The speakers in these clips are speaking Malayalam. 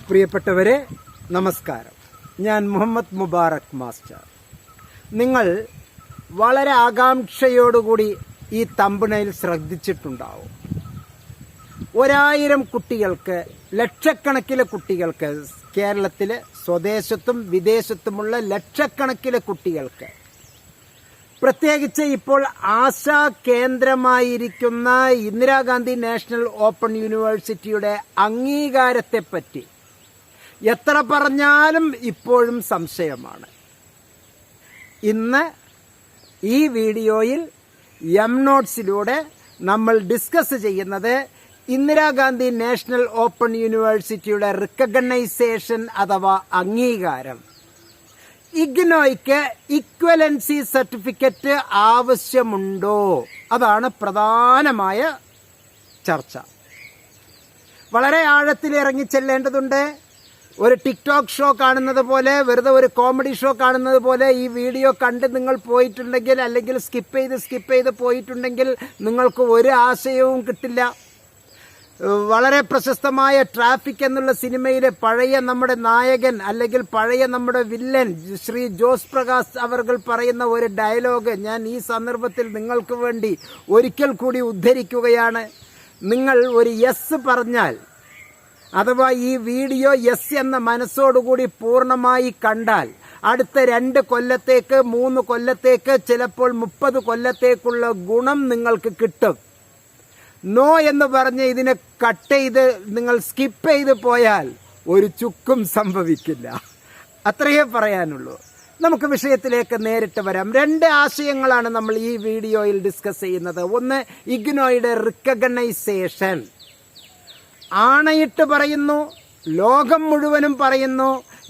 പ്രിയപ്പെട്ടവരെ, നമസ്കാരം. ഞാൻ മുഹമ്മദ് മുബാറക് മാസ്റ്റർ. നിങ്ങൾ വളരെ ആകാംക്ഷയോടുകൂടി ഈ തമ്പനയിൽ ശ്രദ്ധിച്ചിട്ടുണ്ടാവും. 1000 കുട്ടികൾക്ക്, ലക്ഷക്കണക്കിന് കുട്ടികൾക്ക്, കേരളത്തിലെ സ്വദേശത്തും വിദേശത്തുമുള്ള ലക്ഷക്കണക്കിന് കുട്ടികൾക്ക്, പ്രത്യേകിച്ച് ഇപ്പോൾ ആശാ കേന്ദ്രമായിരിക്കുന്ന ഇന്ദിരാഗാന്ധി നാഷണൽ ഓപ്പൺ യൂണിവേഴ്സിറ്റിയുടെ അംഗീകാരത്തെപ്പറ്റി എത്ര പറഞ്ഞാലും ഇപ്പോഴും സംശയമാണ്. ഇന്ന് ഈ വീഡിയോയിൽ നോട്ട്സിലൂടെ നമ്മൾ ഡിസ്കസ് ചെയ്യുന്നത് ഇന്ദിരാഗാന്ധി നാഷണൽ ഓപ്പൺ യൂണിവേഴ്സിറ്റിയുടെ റിക്കഗ്നൈസേഷൻ അഥവാ അംഗീകാരം. ഇഗ്നോയ്ക്ക് ഇക്വലൻസി സർട്ടിഫിക്കറ്റ് ആവശ്യമുണ്ടോ? അതാണ് പ്രധാനമായ ചർച്ച. വളരെ ആഴത്തിൽ ഇറങ്ങി ചെല്ലേണ്ടതുണ്ട്. ഒരു ടിക്ടോക്ക് ഷോ കാണുന്നത് പോലെ, വെറുതെ ഒരു കോമഡി ഷോ കാണുന്നത് പോലെ ഈ വീഡിയോ കണ്ട് നിങ്ങൾ പോയിട്ടുണ്ടെങ്കിൽ, അല്ലെങ്കിൽ സ്കിപ്പ് ചെയ്ത് പോയിട്ടുണ്ടെങ്കിൽ നിങ്ങൾക്ക് ഒരു ആശയവും കിട്ടില്ല. വളരെ പ്രശസ്തമായ ട്രാഫിക് എന്നുള്ള സിനിമയിലെ പഴയ നമ്മുടെ നായകൻ, അല്ലെങ്കിൽ പഴയ നമ്മുടെ വില്ലൻ ശ്രീ ജോസ് പ്രകാശ് അവർ പറയുന്ന ഒരു ഡയലോഗ് ഞാൻ ഈ സന്ദർഭത്തിൽ നിങ്ങൾക്ക് വേണ്ടി ഒരിക്കൽ കൂടി ഉദ്ധരിക്കുകയാണ്. നിങ്ങൾ ഒരു യെസ് പറഞ്ഞാൽ, അഥവാ ഈ വീഡിയോ യെസ് എന്ന മനസ്സോടുകൂടി പൂർണ്ണമായി കണ്ടാൽ, അടുത്ത 2 കൊല്ലത്തേക്ക്, 3 കൊല്ലത്തേക്ക്, ചിലപ്പോൾ 30 കൊല്ലത്തേക്കുള്ള ഗുണം നിങ്ങൾക്ക് കിട്ടും. നോ എന്ന് പറഞ്ഞ് ഇതിനെ കട്ട് ചെയ്ത് നിങ്ങൾ സ്കിപ്പ് ചെയ്ത് പോയാൽ ഒരു ചുക്കും സംഭവിക്കില്ല. അത്രയേ പറയാനുള്ളൂ. നമുക്ക് വിഷയത്തിലേക്ക് നേരിട്ട് വരാം. 2 ആശയങ്ങളാണ് നമ്മൾ ഈ വീഡിയോയിൽ ഡിസ്കസ് ചെയ്യുന്നത്. ഒന്ന്, ഇഗ്നോയുടെ റിക്കഗ്നൈസേഷൻ. ആണയിട്ട് പറയുന്നു, ലോകം മുഴുവനും പറയുന്നു.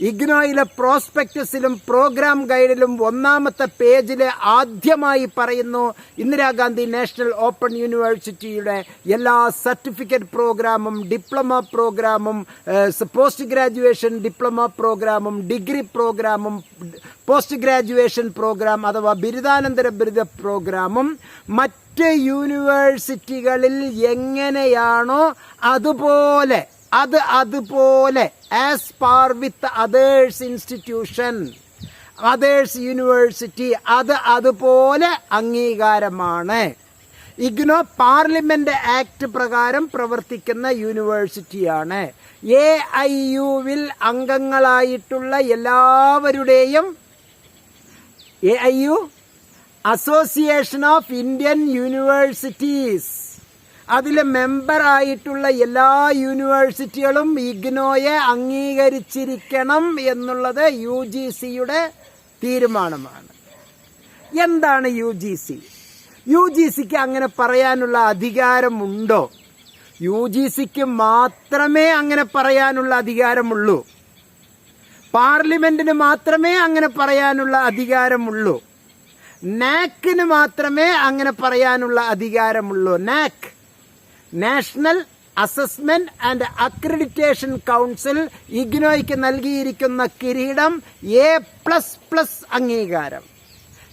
ഇഗ്നോയിലെ പ്രോസ്പെക്ടസിലും പ്രോഗ്രാം ഗൈഡിലും 1ാമത്തെ പേജിൽ ആദ്യമായി പറയുന്നു, ഇന്ദിരാഗാന്ധി നാഷണൽ ഓപ്പൺ യൂണിവേഴ്സിറ്റിയുടെ എല്ലാ സർട്ടിഫിക്കറ്റ് പ്രോഗ്രാമും, ഡിപ്ലോമ പ്രോഗ്രാമും, പോസ്റ്റ് ഗ്രാജുവേഷൻ ഡിപ്ലോമ പ്രോഗ്രാമും, ഡിഗ്രി പ്രോഗ്രാമും, പോസ്റ്റ് ഗ്രാജുവേഷൻ പ്രോഗ്രാം അഥവാ ബിരുദാനന്തര ബിരുദ പ്രോഗ്രാമും മറ്റ് യൂണിവേഴ്സിറ്റികളിൽ എങ്ങനെയാണോ അതുപോലെ as per with others institution, others university, അതുപോലെ അംഗീകാരമാണ്. ഇഗ്നോ പാർലമെന്റ് ആക്ട് പ്രകാരം പ്രവർത്തിക്കുന്ന യൂണിവേഴ്സിറ്റിയാണ്. AIU-വിൽ അംഗങ്ങളായിട്ടുള്ള എല്ലാവരുടെയും, AIU association of Indian universities, അതിലെ മെമ്പറായിട്ടുള്ള എല്ലാ യൂണിവേഴ്സിറ്റികളും ഇഗ്നോയെ അംഗീകരിച്ചിരിക്കണം എന്നുള്ളത് UGCയുടെ തീരുമാനമാണ്. എന്താണ് UGC? UGCക്ക് അങ്ങനെ പറയാനുള്ള അധികാരമുണ്ടോ? UGCക്ക് മാത്രമേ അങ്ങനെ പറയാനുള്ള അധികാരമുള്ളൂ. പാർലമെന്റിന് മാത്രമേ അങ്ങനെ പറയാനുള്ള അധികാരമുള്ളൂ. നാക്കിന് മാത്രമേ അങ്ങനെ പറയാനുള്ള അധികാരമുള്ളൂ. NAAC, national assessment and accreditation council ഇഗ്നോയ്ക്ക് നൽകിയിരിക്കുന്ന കിരീടം A++ അംഗീകാരം.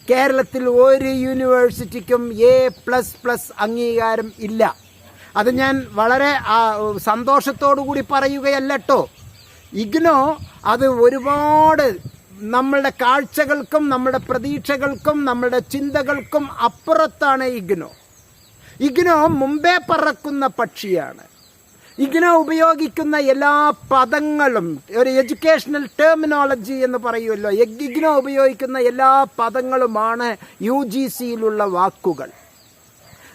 കേരളത്തിൽ ഒരു യൂണിവേഴ്സിറ്റിക്കും A++ അംഗീകാരം ഇല്ല. അത് ഞാൻ വളരെ സന്തോഷത്തോടു കൂടി പറയുകയല്ല കേട്ടോ. ഇഗ്നോ അത് ഒരുപാട് നമ്മളുടെ കാഴ്ചകൾക്കും നമ്മുടെ പ്രതീക്ഷകൾക്കും നമ്മുടെ ചിന്തകൾക്കും അപ്പുറത്താണ് ഇഗ്നോ. ഇഗ്നോ മുമ്പേ പറക്കുന്ന പക്ഷിയാണ്. ഇഗ്നോ ഉപയോഗിക്കുന്ന എല്ലാ പദങ്ങളും, ഒരു എഡ്യൂക്കേഷണൽ ടെർമിനോളജി എന്ന് പറയുമല്ലോ, ഇഗ്നോ ഉപയോഗിക്കുന്ന എല്ലാ പദങ്ങളുമാണ് UGCയിലുള്ള വാക്കുകൾ.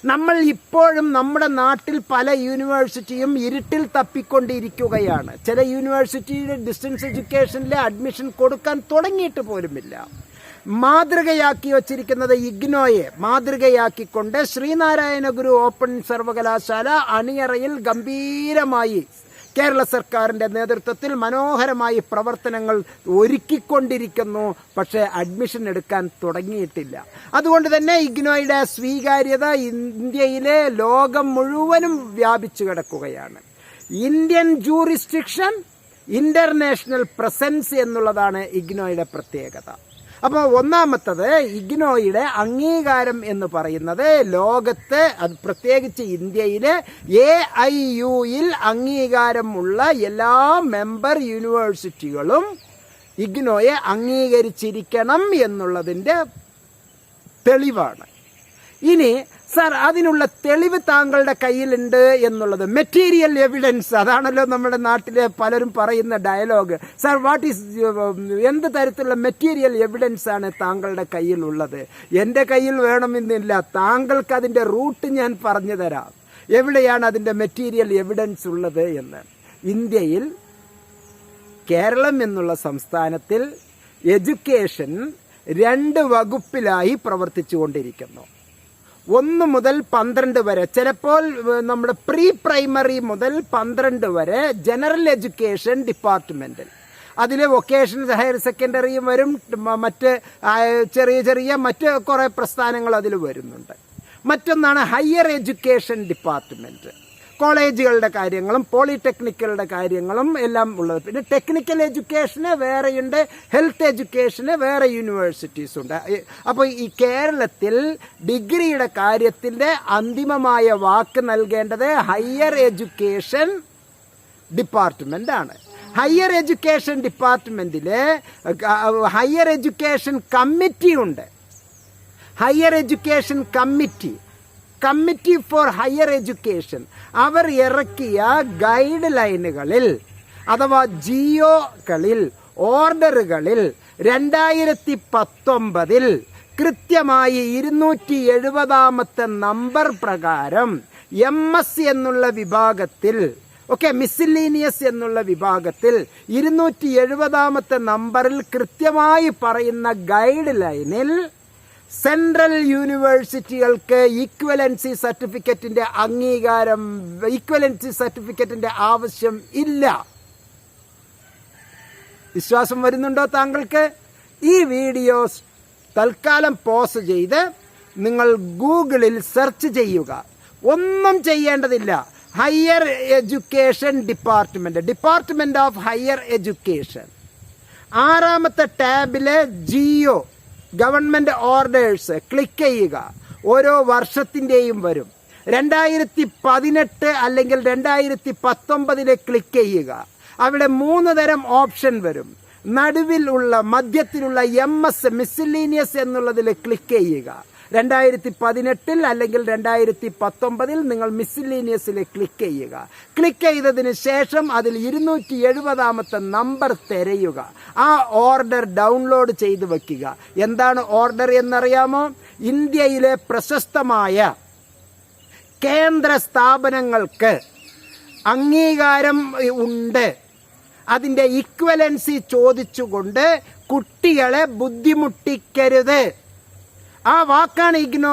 നമ്മൾ ഇപ്പോഴും നമ്മുടെ നാട്ടിൽ പല യൂണിവേഴ്സിറ്റിയും ഇരുട്ടിൽ തപ്പിക്കൊണ്ടിരിക്കുകയാണ്. ചില യൂണിവേഴ്സിറ്റിയുടെ ഡിസ്റ്റൻസ് എഡ്യൂക്കേഷനിലെ അഡ്മിഷൻ കൊടുക്കാൻ തുടങ്ങിയിട്ട് പോലുമില്ല. മാതൃകയാക്കി വച്ചിരിക്കുന്നത് ഇഗ്നോയെ മാതൃകയാക്കിക്കൊണ്ട് ശ്രീനാരായണ ഗുരു ഓപ്പൺ സർവകലാശാല അണിയറയിൽ ഗംഭീരമായി കേരള സർക്കാരിൻ്റെ നേതൃത്വത്തിൽ മനോഹരമായി പ്രവർത്തനങ്ങൾ ഒരുക്കിക്കൊണ്ടിരിക്കുന്നു. പക്ഷേ അഡ്മിഷൻ എടുക്കാൻ തുടങ്ങിയിട്ടില്ല. അതുകൊണ്ട് തന്നെ ഇഗ്നോയുടെ സ്വീകാര്യത ഇന്ത്യയിലെ ലോകം മുഴുവനും വ്യാപിച്ചു കിടക്കുകയാണ്. ഇന്ത്യൻ ജൂറിസ്ഡിക്ഷൻ, ഇന്റർനാഷണൽ പ്രസൻസ് എന്നുള്ളതാണ് ഇഗ്നോയുടെ പ്രത്യേകത. അപ്പോൾ ഒന്നാമത്തത് ഇഗ്നോയുടെ അംഗീകാരം എന്ന് പറയുന്നത് ലോകത്ത്, അത് പ്രത്യേകിച്ച് ഇന്ത്യയിലെ AIUയിൽ അംഗീകാരമുള്ള എല്ലാ മെമ്പർ യൂണിവേഴ്സിറ്റികളും ഇഗ്നോയെ അംഗീകരിച്ചിരിക്കണം എന്നുള്ളതിൻ്റെ തെളിവാണ്. ഇനി സർ, അതിനുള്ള തെളിവ് താങ്കളുടെ കയ്യിലുണ്ട് എന്നുള്ളത്, മെറ്റീരിയൽ എവിഡൻസ്, അതാണല്ലോ നമ്മുടെ നാട്ടിലെ പലരും പറയുന്ന ഡയലോഗ്. സർ, വാട്ട് ഈസ്, എന്ത് തരത്തിലുള്ള മെറ്റീരിയൽ എവിഡൻസ് ആണ് താങ്കളുടെ കയ്യിലുള്ളത്? എൻ്റെ കയ്യിൽ വേണമെന്നില്ല, താങ്കൾക്ക് അതിൻ്റെ റൂട്ട് ഞാൻ പറഞ്ഞു തരാം, എവിടെയാണ് അതിൻ്റെ മെറ്റീരിയൽ എവിഡൻസ് ഉള്ളത് എന്ന്. ഇന്ത്യയിൽ കേരളം എന്നുള്ള സംസ്ഥാനത്തിൽ എഡ്യൂക്കേഷൻ 2 വകുപ്പിലായി പ്രവർത്തിച്ചു കൊണ്ടിരിക്കുന്നു. 1 മുതൽ 12 വരെ, ചിലപ്പോൾ നമ്മുടെ പ്രീ പ്രൈമറി മുതൽ 12 വരെ ജനറൽ എഡ്യൂക്കേഷൻ ഡിപ്പാർട്ട്മെൻറ്റിൽ, അതിൽ വൊക്കേഷണൽ ഹയർ സെക്കൻഡറിയും വരും, മറ്റ് ചെറിയ മറ്റ് കുറേ പ്രസ്ഥാനങ്ങൾ അതിൽ വരുന്നുണ്ട്. മറ്റൊന്നാണ് ഹയർ എഡ്യൂക്കേഷൻ ഡിപ്പാർട്ട്മെൻറ്റ്, കോളേജുകളുടെ കാര്യങ്ങളും പോളിടെക്നിക്കുകളുടെ കാര്യങ്ങളും എല്ലാം ഉള്ളത്. പിന്നെ ടെക്നിക്കൽ എഡ്യൂക്കേഷന് വേറെയുണ്ട്, ഹെൽത്ത് എഡ്യൂക്കേഷന് വേറെ യൂണിവേഴ്സിറ്റീസ് ഉണ്ട്. അപ്പോൾ ഈ കേരളത്തിൽ ഡിഗ്രിയുടെ കാര്യത്തിൻ്റെ അന്തിമമായ വാക്ക് നൽകേണ്ടത് ഹയർ എഡ്യൂക്കേഷൻ ഡിപ്പാർട്ട്മെൻ്റ് ആണ്. ഹയർ എഡ്യൂക്കേഷൻ ഡിപ്പാർട്ട്മെൻറ്റിൽ ഹയർ എഡ്യൂക്കേഷൻ കമ്മിറ്റി ഉണ്ട്. Higher education committee for higher education അവർ ഇറക്കിയ ഗൈഡ് ലൈനുകളിൽ അഥവാ ജിഒകളിൽ, ഓർഡറുകളിൽ 2019 കൃത്യമായി 270 നമ്പർ പ്രകാരം MS എന്നുള്ള വിഭാഗത്തിൽ, മിസ്സലീനിയസ് എന്നുള്ള വിഭാഗത്തിൽ 270 നമ്പറിൽ കൃത്യമായി പറയുന്ന ഗൈഡ് ലൈനിൽ സെൻട്രൽ യൂണിവേഴ്സിറ്റികൾക്ക് ഈക്വലൻസി സർട്ടിഫിക്കറ്റിന്റെ ആവശ്യം ഇല്ല. വിശ്വാസം വരുന്നുണ്ടോ താങ്കൾക്ക്? ഈ വീഡിയോസ് തൽക്കാലം പോസ് ചെയ്ത് നിങ്ങൾ ഗൂഗിളിൽ സെർച്ച് ചെയ്യുക. ഒന്നും ചെയ്യേണ്ടതില്ല. Higher education department of higher education, 6ാമത്തെ ടാബിലെ ജിഒ ഗവൺമെന്റ് ഓർഡേഴ്സ് ക്ലിക്ക് ചെയ്യുക. ഓരോ വർഷത്തിൻ്റെയും വരും. 2018 അല്ലെങ്കിൽ 2019 ക്ലിക്ക് ചെയ്യുക. അവിടെ 3 തരം ഓപ്ഷൻ വരും. മധ്യത്തിലുള്ള MS മിസ്സലീനിയസ് എന്നുള്ളതിൽ ക്ലിക്ക് ചെയ്യുക. 2018 അല്ലെങ്കിൽ 2019 നിങ്ങൾ മിസ്സലീനിയസിൽ ക്ലിക്ക് ചെയ്യുക. ക്ലിക്ക് ചെയ്തതിന് ശേഷം അതിൽ 270ാമത്തെ നമ്പർ തിരയുക. ആ ഓർഡർ ഡൗൺലോഡ് ചെയ്ത് വെക്കുക. എന്താണ് ഓർഡർ എന്നറിയാമോ? ഇന്ത്യയിലെ പ്രശസ്തമായ കേന്ദ്ര സ്ഥാപനങ്ങൾക്ക് അംഗീകാരം ഉണ്ട്, അതിൻ്റെ ഇക്വലൻസി ചോദിച്ചുകൊണ്ട് കുട്ടികളെ ബുദ്ധിമുട്ടിക്കരുത്. ആ വാക്കാണ് ഇഗ്നോ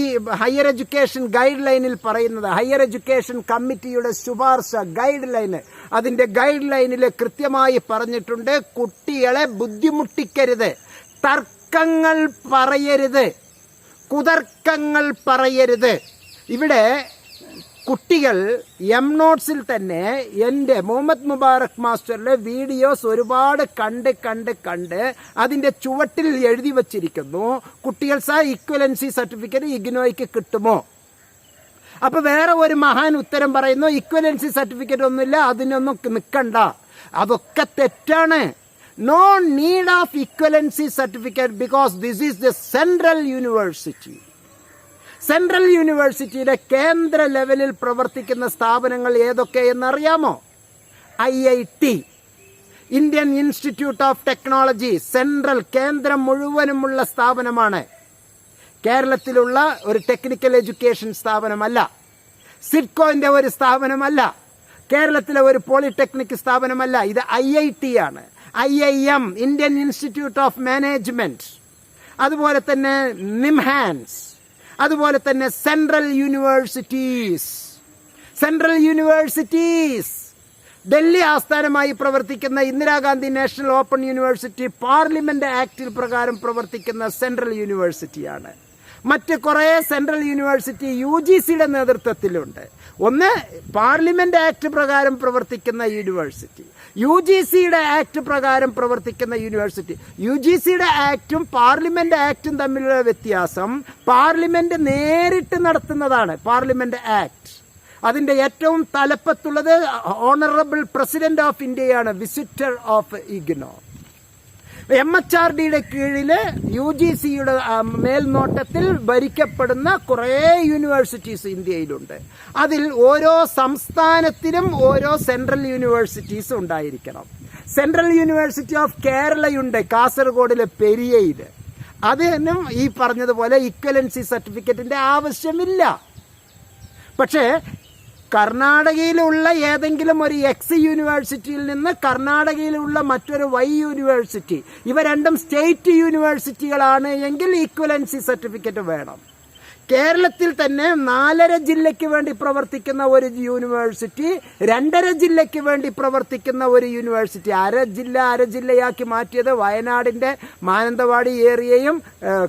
ഈ ഹയർ എഡ്യൂക്കേഷൻ ഗൈഡ് ലൈനിൽ പറയുന്നത്. ഹയർ എഡ്യൂക്കേഷൻ കമ്മിറ്റിയുടെ ശുപാർശ ഗൈഡ് ലൈന്, അതിൻ്റെ ഗൈഡ് ലൈനിൽ കൃത്യമായി പറഞ്ഞിട്ടുണ്ട്, കുട്ടികളെ ബുദ്ധിമുട്ടിക്കരുത്, തർക്കങ്ങൾ പറയരുത്, കുതർക്കങ്ങൾ പറയരുത്. ഇവിടെ കുട്ടികൾ നോട്ട്സിൽ തന്നെ എൻ്റെ മുഹമ്മദ് മുബാറക് മാസ്റ്ററിലെ വീഡിയോസ് ഒരുപാട് കണ്ട് അതിൻ്റെ ചുവട്ടിൽ എഴുതി വച്ചിരിക്കുന്നു, കുട്ടികൾ ഇക്വലൻസി സർട്ടിഫിക്കറ്റ് ഇഗ്നോയ്ക്ക് കിട്ടുമോ? അപ്പോൾ വേറെ ഒരു മഹാൻ ഉത്തരം പറയുന്നു, ഇക്വലൻസി സർട്ടിഫിക്കറ്റ് ഒന്നുമില്ല, അതിനൊന്നും നിൽക്കണ്ട. അതൊക്കെ തെറ്റാണ്. No need of equivalency certificate because this is the central university. Central യൂണിവേഴ്സിറ്റിയിലെ കേന്ദ്ര ലെവലിൽ പ്രവർത്തിക്കുന്ന സ്ഥാപനങ്ങൾ ഏതൊക്കെയെന്നറിയാമോ? IIT, Indian institute of technology, central കേന്ദ്രം മുഴുവനുമുള്ള സ്ഥാപനമാണ്. കേരളത്തിലുള്ള ഒരു ടെക്നിക്കൽ എഡ്യൂക്കേഷൻ സ്ഥാപനമല്ല, സിഡ്കോന്റെ ഒരു സ്ഥാപനമല്ല, കേരളത്തിലെ ഒരു പോളിടെക്നിക് സ്ഥാപനമല്ല. ഇത് IIT ആണ്. IIM, Indian institute of management, അതുപോലെ തന്നെ നിംഹാൻസ്, അതുപോലെ തന്നെ സെൻട്രൽ യൂണിവേഴ്സിറ്റീസ് ഡൽഹി ആസ്ഥാനമായി പ്രവർത്തിക്കുന്ന Indira Gandhi national open university parliament ആക്ടിൽ പ്രകാരം പ്രവർത്തിക്കുന്ന സെൻട്രൽ യൂണിവേഴ്സിറ്റിയാണ്. മറ്റ് കുറേ സെൻട്രൽ യൂണിവേഴ്സിറ്റി UGCയുടെ നേതൃത്വത്തിലുണ്ട്. ഒന്ന് പാർലമെന്റ് ആക്ട് പ്രകാരം പ്രവർത്തിക്കുന്ന യൂണിവേഴ്സിറ്റി, UGCയുടെ ആക്ട് പ്രകാരം പ്രവർത്തിക്കുന്ന യൂണിവേഴ്സിറ്റി. UGCയുടെ ആക്ടും പാർലമെന്റ് ആക്ടും തമ്മിലുള്ള വ്യത്യാസം, പാർലമെന്റ് നേരിട്ട് നടത്തുന്നതാണ് പാർലമെന്റ് ആക്ട്. അതിന്റെ ഏറ്റവും തലപ്പത്തുള്ളത് ഓണറബിൾ പ്രസിഡന്റ് ഓഫ് ഇന്ത്യയാണ്, വിസിറ്റർ ഓഫ് ഇഗ്നോ. MHRDയുടെ കീഴിൽ UGCയുടെ മേൽനോട്ടത്തിൽ ഭരിക്കപ്പെടുന്ന കുറേ യൂണിവേഴ്സിറ്റീസ് ഇന്ത്യയിലുണ്ട്. അതിൽ ഓരോ സംസ്ഥാനത്തിനും ഓരോ സെൻട്രൽ യൂണിവേഴ്സിറ്റീസ് ഉണ്ടായിരിക്കണം. സെൻട്രൽ യൂണിവേഴ്സിറ്റി ഓഫ് കേരളയുണ്ട് കാസർഗോഡിലെ പെരിയയിൽ. അതിനും ഈ പറഞ്ഞതുപോലെ ഇക്വലൻസി സർട്ടിഫിക്കറ്റിന്റെ ആവശ്യമില്ല. പക്ഷേ കർണാടകയിലുള്ള ഏതെങ്കിലും ഒരു X യൂണിവേഴ്സിറ്റിയിൽ നിന്ന് കർണാടകയിലുള്ള മറ്റൊരു Y യൂണിവേഴ്സിറ്റി, ഇവ രണ്ടും സ്റ്റേറ്റ് യൂണിവേഴ്സിറ്റികളാണ് എങ്കിൽ ഈക്വലൻസി സർട്ടിഫിക്കറ്റ് വേണം. കേരളത്തിൽ തന്നെ 4.5 ജില്ലയ്ക്ക് വേണ്ടി പ്രവർത്തിക്കുന്ന ഒരു യൂണിവേഴ്സിറ്റി, 2.5 ജില്ലയ്ക്ക് വേണ്ടി പ്രവർത്തിക്കുന്ന ഒരു യൂണിവേഴ്സിറ്റി, അര ജില്ലയാക്കി മാറ്റിയത് വയനാടിന്റെ മാനന്തവാടി ഏരിയയും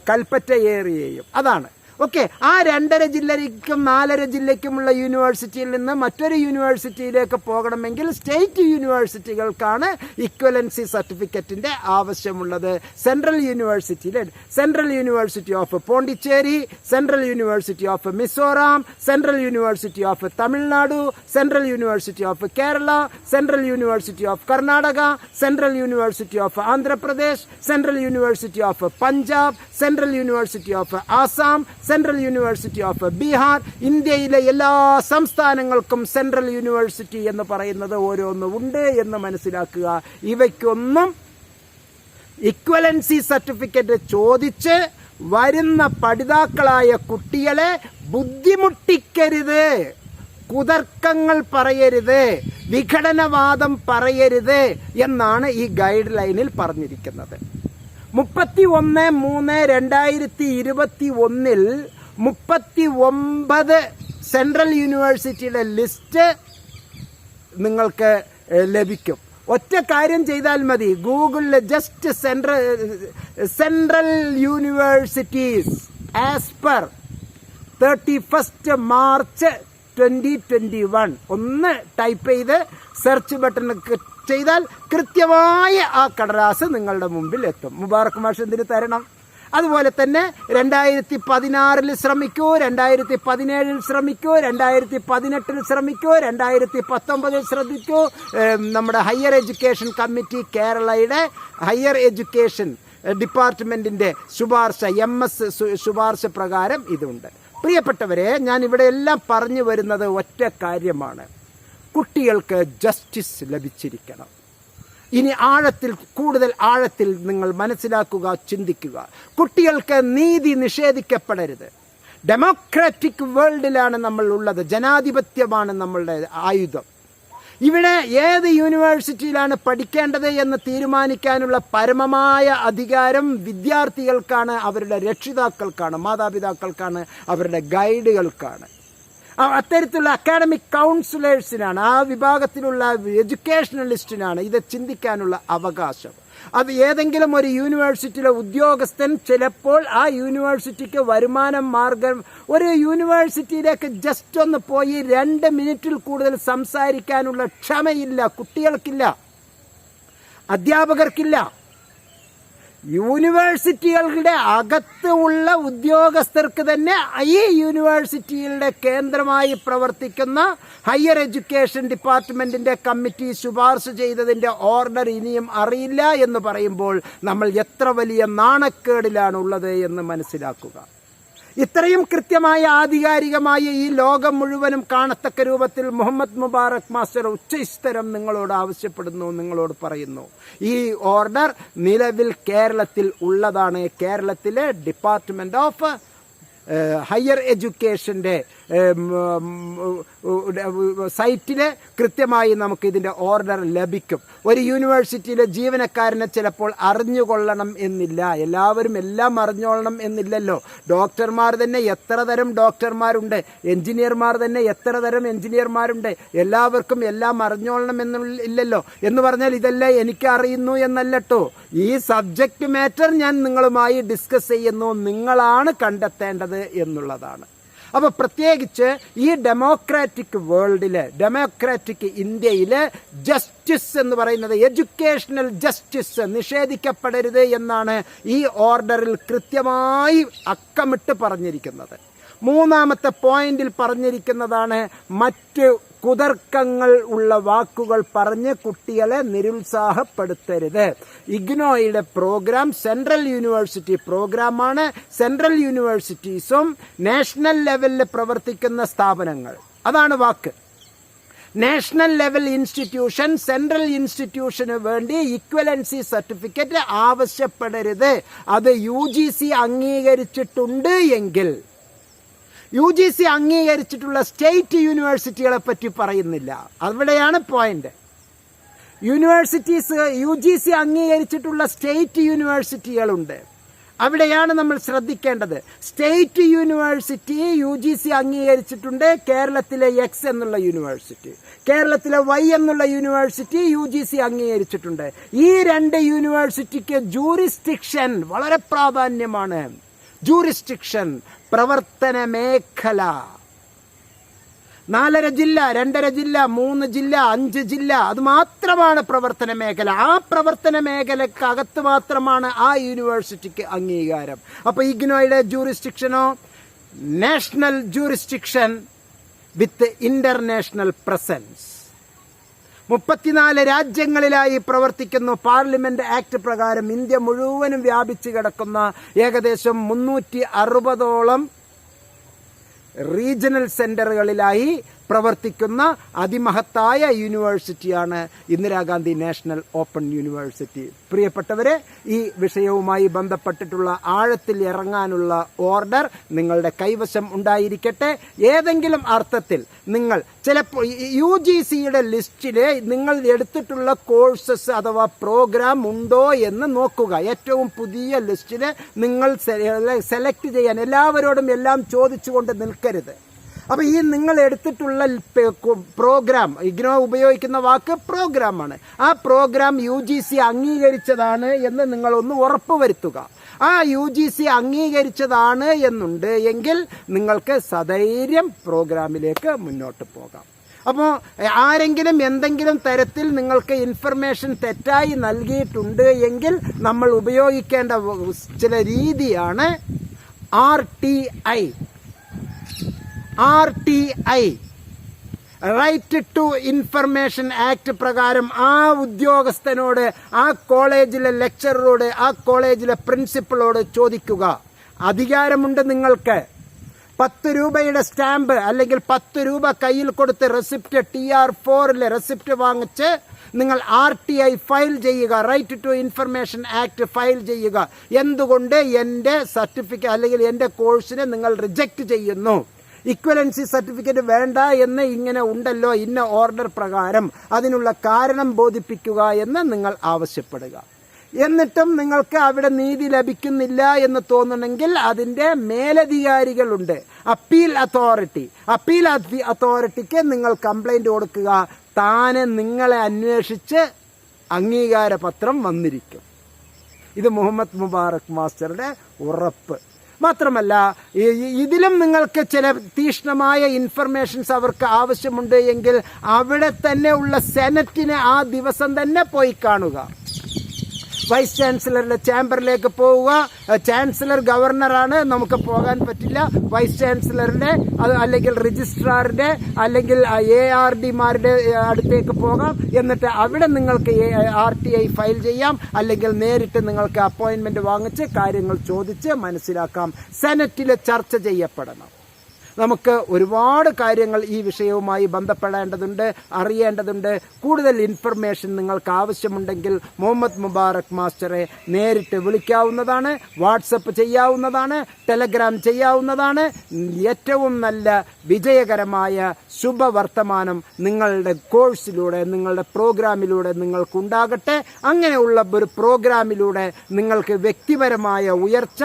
കൽപ്പറ്റ ഏരിയയും. അതാണ്. ഓക്കെ, ആ 2.5 ജില്ലയ്ക്കും 4.5 ജില്ലയ്ക്കുമുള്ള യൂണിവേഴ്സിറ്റിയിൽ നിന്ന് മറ്റൊരു യൂണിവേഴ്സിറ്റിയിലേക്ക് പോകണമെങ്കിൽ സ്റ്റേറ്റ് യൂണിവേഴ്സിറ്റികൾക്കാണ് ഇക്വലൻസി സർട്ടിഫിക്കറ്റിന്റെ ആവശ്യമുള്ളത്. Central university of Pondicherry, central university of Mizoram, central university of Tamil Nadu, central university of Kerala, central university of Karnataka, central university of Andhra Pradesh, central university of Punjab, central university of Assam, central university of Bihar. ഇന്ത്യയിലെ എല്ലാ സംസ്ഥാനങ്ങൾക്കും സെൻട്രൽ യൂണിവേഴ്സിറ്റി എന്ന് പറയുന്നത് ഓരോന്നും ഉണ്ട് എന്ന് മനസ്സിലാക്കുക. ഇവയ്ക്കൊന്നും ഇക്വലൻസി സർട്ടിഫിക്കറ്റ് ചോദിച്ച് വരുന്ന പഠിതാക്കളായ കുട്ടികളെ ബുദ്ധിമുട്ടിക്കരുത്, കുതർക്കങ്ങൾ പറയരുത്, വിഘടനവാദം പറയരുത് എന്നാണ് ഈ ഗൈഡ് ലൈനിൽ പറഞ്ഞിരിക്കുന്നത്. 31/3/2021 39 സെൻട്രൽ യൂണിവേഴ്സിറ്റിയുടെ ലിസ്റ്റ് നിങ്ങൾക്ക് ലഭിക്കും. ഒറ്റ കാര്യം ചെയ്താൽ മതി, ഗൂഗിളിൽ just central universities as per 31 March 2021 ഒന്ന് ടൈപ്പ് ചെയ്ത് സെർച്ച് ബട്ടൺ ചെയ്താൽ കൃത്യമായ ആ കടലാസ് നിങ്ങളുടെ മുമ്പിൽ എത്തും. മുബാറക് മാഷ് എന്തിന് തരണം? അതുപോലെ തന്നെ 2016 ശ്രമിക്കൂ, 2017 ശ്രമിക്കൂ, 2018 ശ്രമിക്കൂ, 2019 ശ്രദ്ധിക്കൂ. നമ്മുടെ ഹയർ എഡ്യൂക്കേഷൻ കമ്മിറ്റി കേരളയുടെ ഹയർ എഡ്യൂക്കേഷൻ ഡിപ്പാർട്ട്മെന്റിന്റെ ശുപാർശ MS ശുപാർശ പ്രകാരം ഇതുണ്ട്. പ്രിയപ്പെട്ടവരെ, ഞാൻ ഇവിടെ എല്ലാം പറഞ്ഞു വരുന്നത് ഒറ്റ കാര്യമാണ്, കുട്ടികൾക്ക് ജസ്റ്റിസ് ലഭിച്ചിരിക്കണം. ഇനി കൂടുതൽ ആഴത്തിൽ നിങ്ങൾ മനസ്സിലാക്കുക, ചിന്തിക്കുക. കുട്ടികൾക്ക് നീതി നിഷേധിക്കപ്പെടരുത്. ഡെമോക്രാറ്റിക് വേൾഡിലാണ് നമ്മൾ ഉള്ളത്, ജനാധിപത്യമാണ് നമ്മളുടെ ആയുധം. ഇവിടെ ഏത് യൂണിവേഴ്സിറ്റിയിലാണ് പഠിക്കേണ്ടത് എന്ന് തീരുമാനിക്കാനുള്ള പരമമായ അധികാരം വിദ്യാർത്ഥികൾക്കാണ്, അവരുടെ രക്ഷിതാക്കൾക്കാണ്, മാതാപിതാക്കൾക്കാണ്, അവരുടെ ഗൈഡുകൾക്കാണ്. അത്തരത്തിലുള്ള അക്കാഡമിക് കൗൺസിലേഴ്സിനാണ്, ആ വിഭാഗത്തിലുള്ള എഡ്യൂക്കേഷണലിസ്റ്റിനാണ് ഇത് ചിന്തിക്കാനുള്ള അവകാശം. അത് ഏതെങ്കിലും ഒരു യൂണിവേഴ്സിറ്റിയിലെ ഉദ്യോഗസ്ഥൻ ചിലപ്പോൾ ആ യൂണിവേഴ്സിറ്റിക്ക് വരുമാന മാർഗം, ഒരു യൂണിവേഴ്സിറ്റിയിലേക്ക് ജസ്റ്റ് ഒന്ന് പോയി 2 മിനിറ്റിൽ കൂടുതൽ സംസാരിക്കാനുള്ള ക്ഷമയില്ല, കുട്ടികൾക്കില്ല, അധ്യാപകർക്കില്ല. യൂണിവേഴ്സിറ്റികളുടെ അകത്ത് ഉള്ള ഉദ്യോഗസ്ഥർക്ക് തന്നെ ഈ യൂണിവേഴ്സിറ്റിയുടെ കേന്ദ്രമായി പ്രവർത്തിക്കുന്ന ഹയർ എഡ്യൂക്കേഷൻ ഡിപ്പാർട്ട്മെന്റിന്റെ കമ്മിറ്റി ശുപാർശ ചെയ്തതിന്റെ ഓർഡർ ഇനിയും അറിയില്ല എന്ന് പറയുമ്പോൾ നമ്മൾ എത്ര വലിയ നാണക്കേടിലാണ് ഉള്ളത് എന്ന് മനസ്സിലാക്കുക. ഇത്രയും കൃത്യമായ ആധികാരികമായ ഈ ലോകം മുഴുവനും കാണത്തക്ക രൂപത്തിൽ മുഹമ്മദ് മുബാറക് മാസ്റ്റർ ഉച്ചസ്ഥരം നിങ്ങളോട് ആവശ്യപ്പെടുന്നു, നിങ്ങളോട് പറയുന്നു. ഈ ഓർഡർ നിലവിൽ കേരളത്തിൽ ഉള്ളതാണ്. കേരളത്തിലെ ഡിപ്പാർട്ട്മെന്റ് ഓഫ് ഹയർ എഡ്യൂക്കേഷൻ്റെ സൈറ്റിൽ കൃത്യമായി നമുക്ക് ഇതിൻ്റെ ഓർഡർ ലഭിക്കും. ഒരു യൂണിവേഴ്സിറ്റിയിലെ ജീവനക്കാരനെ ചിലപ്പോൾ അറിഞ്ഞുകൊള്ളണം എന്നില്ല, എല്ലാവരും എല്ലാം അറിഞ്ഞോളണം എന്നില്ലല്ലോ. ഡോക്ടർമാർ തന്നെ എത്ര തരം ഡോക്ടർമാരുണ്ട്, എഞ്ചിനീയർമാർ തന്നെ എത്ര തരം എഞ്ചിനീയർമാരുണ്ട്, എല്ലാവർക്കും എല്ലാം അറിഞ്ഞോളണം എന്നില്ലല്ലോ. എന്ന് പറഞ്ഞാൽ ഇതെല്ലാം എനിക്ക് അറിയുന്നു എന്നല്ലട്ടോ, ഈ സബ്ജക്റ്റ് മാറ്റർ ഞാൻ നിങ്ങളുമായി ഡിസ്കസ് ചെയ്യുന്നു, നിങ്ങളാണ് കണ്ടെത്തേണ്ടത് എന്നുള്ളതാണ്. അപ്പോൾ പ്രത്യേകിച്ച് ഈ ഡെമോക്രാറ്റിക് വേൾഡിൽ, ഡെമോക്രാറ്റിക് ഇന്ത്യയിൽ ജസ്റ്റിസ് എന്ന് പറയുന്നത്, എഡ്യൂക്കേഷണൽ ജസ്റ്റിസ് നിഷേധിക്കപ്പെടരുത് എന്നാണ് ഈ ഓർഡറിൽ കൃത്യമായി അക്കമിട്ട് പറഞ്ഞിരിക്കുന്നത്. മൂന്നാമത്തെ പോയിന്റിൽ പറഞ്ഞിരിക്കുന്നതാണ് മറ്റ് കുതർക്കങ്ങൾ ഉള്ള വാക്കുകൾ പറഞ്ഞ് കുട്ടികളെ നിരുത്സാഹപ്പെടുത്തരുത്. ഇഗ്നോയുടെ പ്രോഗ്രാം സെൻട്രൽ യൂണിവേഴ്സിറ്റി പ്രോഗ്രാമാണ്. സെൻട്രൽ യൂണിവേഴ്സിറ്റീസും നാഷണൽ ലെവലിൽ പ്രവർത്തിക്കുന്ന സ്ഥാപനങ്ങൾ, അതാണ് വാക്ക്. നാഷണൽ ലെവൽ ഇൻസ്റ്റിറ്റ്യൂഷൻ സെൻട്രൽ ഇൻസ്റ്റിറ്റ്യൂഷന് വേണ്ടി ഇക്വലൻസി സർട്ടിഫിക്കറ്റ് ആവശ്യപ്പെടരുത്. അത് UGC അംഗീകരിച്ചിട്ടുണ്ട് എങ്കിൽ, UGC അംഗീകരിച്ചിട്ടുള്ള സ്റ്റേറ്റ് യൂണിവേഴ്സിറ്റികളെ പറ്റി പറയുന്നില്ല, അവിടെയാണ് പോയിന്റ്. യൂണിവേഴ്സിറ്റീസ് UGC അംഗീകരിച്ചിട്ടുള്ള സ്റ്റേറ്റ് യൂണിവേഴ്സിറ്റികളുണ്ട്, അവിടെയാണ് നമ്മൾ ശ്രദ്ധിക്കേണ്ടത്. സ്റ്റേറ്റ് യൂണിവേഴ്സിറ്റി UGC അംഗീകരിച്ചിട്ടുണ്ട്, കേരളത്തിലെ X എന്നുള്ള യൂണിവേഴ്സിറ്റി, കേരളത്തിലെ Y എന്നുള്ള യൂണിവേഴ്സിറ്റി UGC അംഗീകരിച്ചിട്ടുണ്ട്. ഈ രണ്ട് യൂണിവേഴ്സിറ്റിക്ക് ജൂറിസ്ഡിക്ഷൻ വളരെ പ്രാധാന്യമാണ്. ജൂറിസ്ഡിക്ഷൻ, പ്രവർത്തന മേഖല. 4.5 ജില്ല, 2.5 ജില്ല, 3 ജില്ല, 5 ജില്ല, അത് മാത്രമാണ് പ്രവർത്തന മേഖല. ആ പ്രവർത്തന മേഖലക്കകത്ത് മാത്രമാണ് ആ യൂണിവേഴ്സിറ്റിക്ക് അംഗീകാരം. അപ്പോൾ ഇഗ്നോയുടെ ജൂറിസ്ഡിക്ഷനോ national jurisdiction with international presence. 34 രാജ്യങ്ങളിലായി പ്രവർത്തിക്കുന്നു. പാർലമെന്റ് ആക്ട് പ്രകാരം ഇന്ത്യ മുഴുവനും വ്യാപിച്ചു കിടക്കുന്ന ഏകദേശം 360ഓളം റീജിയണൽ സെന്ററുകളിലായി പ്രവർത്തിക്കുന്ന അതിമഹത്തായ യൂണിവേഴ്സിറ്റിയാണ് ഇന്ദിരാഗാന്ധി നാഷണൽ ഓപ്പൺ യൂണിവേഴ്സിറ്റി. പ്രിയപ്പെട്ടവരെ, ഈ വിഷയവുമായി ബന്ധപ്പെട്ടിട്ടുള്ള ആഴത്തിൽ ഇറങ്ങാനുള്ള ഓർഡർ നിങ്ങളുടെ കൈവശം ഉണ്ടായിരിക്കട്ടെ. ഏതെങ്കിലും അർത്ഥത്തിൽ നിങ്ങൾ ചിലപ്പോൾ UGCയുടെ ലിസ്റ്റിൽ നിങ്ങൾ എടുത്തിട്ടുള്ള കോഴ്സസ് അഥവാ പ്രോഗ്രാം ഉണ്ടോ എന്ന് നോക്കുക. ഏറ്റവും പുതിയ ലിസ്റ്റിൽ നിങ്ങൾ സെലക്ട് ചെയ്യാൻ എല്ലാവരോടും എല്ലാം ചോദിച്ചുകൊണ്ട് നിൽക്കരുത്. അപ്പോൾ ഈ നിങ്ങൾ എടുത്തിട്ടുള്ള പ്രോഗ്രാം, ഇഗ്നോ ഉപയോഗിക്കുന്ന വാക്ക് പ്രോഗ്രാമാണ്, ആ പ്രോഗ്രാം UGC അംഗീകരിച്ചതാണ് എന്ന് നിങ്ങളൊന്ന് ഉറപ്പുവരുത്തുക. ആ UGC അംഗീകരിച്ചതാണ് എന്നുണ്ട് എങ്കിൽ നിങ്ങൾക്ക് സധൈര്യം പ്രോഗ്രാമിലേക്ക് മുന്നോട്ട് പോകാം. അപ്പോൾ ആരെങ്കിലും എന്തെങ്കിലും തരത്തിൽ നിങ്ങൾക്ക് ഇൻഫർമേഷൻ തെറ്റായി നൽകിയിട്ടുണ്ട് എങ്കിൽ നമ്മൾ ഉപയോഗിക്കേണ്ട ചില രീതിയാണ് RTI. Right to information act പ്രകാരം ആ ഉദ്യോഗസ്ഥനോട്, ആ കോളേജിലെ ലെക്ചററോട്, ആ കോളേജിലെ പ്രിൻസിപ്പളോട് ചോദിക്കുക. അധികാരമുണ്ട് നിങ്ങൾക്ക്. 10 രൂപയുടെ സ്റ്റാമ്പ് അല്ലെങ്കിൽ 10 രൂപ കയ്യിൽ കൊടുത്ത് റെസിപ്റ്റ് TR4 റെസിപ്റ്റ് വാങ്ങിച്ച് നിങ്ങൾ RTI ഫയൽ ചെയ്യുക, right to information act file ചെയ്യുക. എന്തുകൊണ്ട് എൻ്റെ സർട്ടിഫിക്കറ്റ് അല്ലെങ്കിൽ എൻ്റെ കോഴ്സിനെ നിങ്ങൾ റിജക്റ്റ് ചെയ്യുന്നു, ഇക്വലൻസി സർട്ടിഫിക്കറ്റ് വേണ്ട എന്ന് ഇങ്ങനെ ഉണ്ടല്ലോ ഇന്ന ഓർഡർ പ്രകാരം, അതിനുള്ള കാരണം ബോധിപ്പിക്കുക എന്ന് നിങ്ങൾ ആവശ്യപ്പെടുക. എന്നിട്ടും നിങ്ങൾക്ക് അവിടെ നീതി ലഭിക്കുന്നില്ല എന്ന് തോന്നുന്നെങ്കിൽ അതിൻ്റെ മേലധികാരികളുണ്ട്, അപ്പീൽ അതോറിറ്റി. അപ്പീൽ അതോറിറ്റിക്ക് നിങ്ങൾ കംപ്ലൈന്റ് കൊടുക്കുക. താനെ നിങ്ങളെ അന്വേഷിച്ച് അംഗീകാരപത്രം വന്നിരിക്കും. ഇത് മുഹമ്മദ് മുബാറക് മാസ്റ്ററുടെ ഉറപ്പ്. മാത്രമല്ല, ഇതിലും നിങ്ങൾക്ക് ചില തീക്ഷ്ണമായ ഇൻഫർമേഷൻസ് അവർക്ക് ആവശ്യമുണ്ട് എങ്കിൽ അവിടെ തന്നെ ഉള്ള സെനറ്റിനെ ആ ദിവസം തന്നെ പോയി കാണുക. വൈസ് ചാൻസലറുടെ ചാമ്പറിലേക്ക് പോവുക. ചാൻസലർ ഗവർണറാണ്, നമുക്ക് പോകാൻ പറ്റില്ല. വൈസ് ചാൻസലറിന്റെ അല്ലെങ്കിൽ രജിസ്ട്രാറിന്റെ അല്ലെങ്കിൽ ARDമാരുടെ അടുത്തേക്ക് പോകാം. എന്നിട്ട് അവിടെ നിങ്ങൾക്ക് RTI ഫയൽ ചെയ്യാം. അല്ലെങ്കിൽ നേരിട്ട് നിങ്ങൾക്ക് അപ്പോയിന്റ്മെന്റ് വാങ്ങിച്ച് കാര്യങ്ങൾ ചോദിച്ച് മനസ്സിലാക്കാം. സെനറ്റിൽ ചർച്ച ചെയ്യപ്പെടണം. നമുക്ക് ഒരുപാട് കാര്യങ്ങൾ ഈ വിഷയവുമായി ബന്ധപ്പെടേണ്ടതുണ്ട്, അറിയേണ്ടതുണ്ട്. കൂടുതൽ ഇൻഫർമേഷൻ നിങ്ങൾക്ക് ആവശ്യമുണ്ടെങ്കിൽ മുഹമ്മദ് മുബാറക് മാസ്റ്ററെ നേരിട്ട് വിളിക്കാവുന്നതാണ്, വാട്സപ്പ് ചെയ്യാവുന്നതാണ്, ടെലഗ്രാം ചെയ്യാവുന്നതാണ്. ഏറ്റവും നല്ല വിജയകരമായ ശുഭവർത്തമാനം നിങ്ങളുടെ കോഴ്സിലൂടെ, നിങ്ങളുടെ പ്രോഗ്രാമിലൂടെ നിങ്ങൾക്കുണ്ടാകട്ടെ. അങ്ങനെയുള്ള ഒരു പ്രോഗ്രാമിലൂടെ നിങ്ങൾക്ക് വ്യക്തിപരമായ ഉയർച്ച,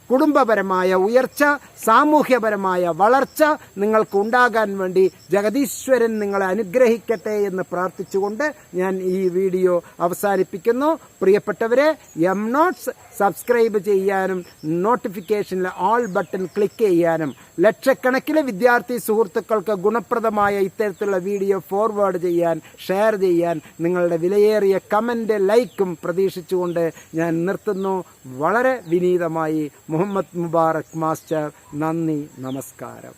കുടുംബപരമായ ഉയർച്ച, സാമൂഹ്യപരമായ വളർച്ച നിങ്ങൾക്ക് ഉണ്ടാകാൻ വേണ്ടി ജഗദീശ്വരൻ നിങ്ങളെ അനുഗ്രഹിക്കട്ടെ എന്ന് പ്രാർത്ഥിച്ചുകൊണ്ട് ഞാൻ ഈ വീഡിയോ അവസാനിപ്പിക്കുന്നു. പ്രിയപ്പെട്ടവരെ, എം നോട്ട്സ് സബ്സ്ക്രൈബ് ചെയ്യാനും നോട്ടിഫിക്കേഷനിൽ ആൾ ബട്ടൺ ക്ലിക്ക് ചെയ്യാനും ലക്ഷക്കണക്കിന് വിദ്യാർത്ഥി സുഹൃത്തുക്കൾക്ക് ഗുണപ്രദമായ ഇത്തരത്തിലുള്ള വീഡിയോ ഫോർവേഡ് ചെയ്യാൻ, ഷെയർ ചെയ്യാൻ നിങ്ങളുടെ വിലയേറിയ കമൻറ്റ്, ലൈക്കും പ്രതീക്ഷിച്ചുകൊണ്ട് ഞാൻ നിർത്തുന്നു. വളരെ വിനീതമായി മുഹമ്മദ് മുബാറക് മാസ്റ്റർ. നന്ദി, നമസ്കാരം.